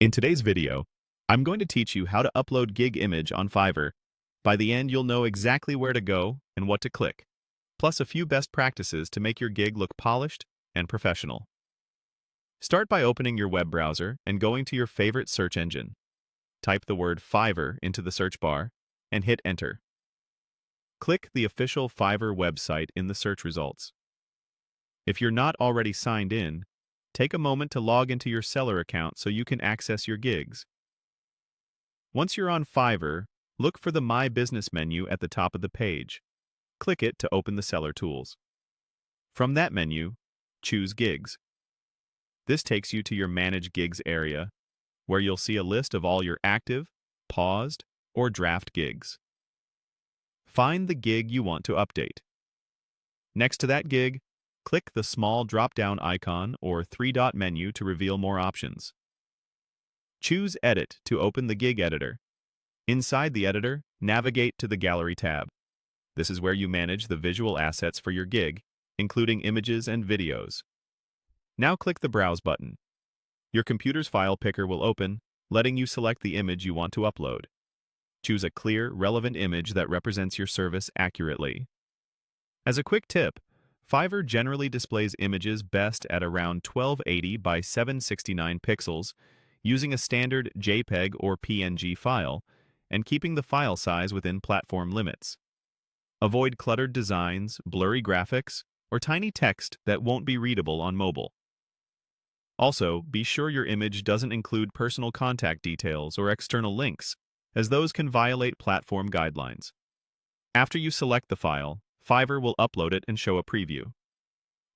In today's video, I'm going to teach you how to upload gig image on Fiverr. By the end, you'll know exactly where to go and what to click, plus a few best practices to make your gig look polished and professional. Start by opening your web browser and going to your favorite search engine. Type the word Fiverr into the search bar and hit enter. Click the official Fiverr website in the search results. If you're not already signed in, take a moment to log into your seller account so you can access your gigs. Once you're on Fiverr, look for the My Business menu at the top of the page. Click it to open the seller tools. From that menu, choose Gigs. This takes you to your Manage Gigs area, where you'll see a list of all your active, paused, or draft gigs. Find the gig you want to update. Next to that gig, click the small drop-down icon or three-dot menu to reveal more options. Choose Edit to open the gig editor. Inside the editor, navigate to the Gallery tab. This is where you manage the visual assets for your gig, including images and videos. Now click the Browse button. Your computer's file picker will open, letting you select the image you want to upload. Choose a clear, relevant image that represents your service accurately. As a quick tip, Fiverr generally displays images best at around 1280 by 769 pixels, using a standard JPEG or PNG file, and keeping the file size within platform limits. Avoid cluttered designs, blurry graphics, or tiny text that won't be readable on mobile. Also, be sure your image doesn't include personal contact details or external links, as those can violate platform guidelines. After you select the file, Fiverr will upload it and show a preview.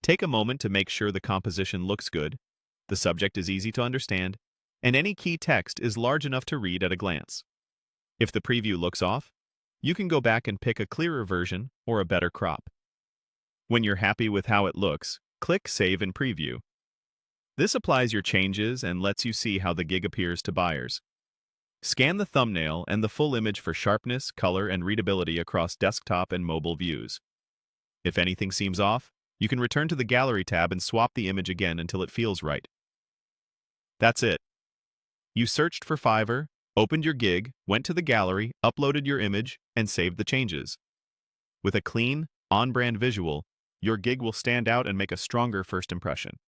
Take a moment to make sure the composition looks good, the subject is easy to understand, and any key text is large enough to read at a glance. If the preview looks off, you can go back and pick a clearer version or a better crop. When you're happy with how it looks, click Save and Preview. This applies your changes and lets you see how the gig appears to buyers. Scan the thumbnail and the full image for sharpness, color, and readability across desktop and mobile views. If anything seems off, you can return to the Gallery tab and swap the image again until it feels right. That's it. You searched for Fiverr, opened your gig, went to the gallery, uploaded your image, and saved the changes. With a clean, on-brand visual, your gig will stand out and make a stronger first impression.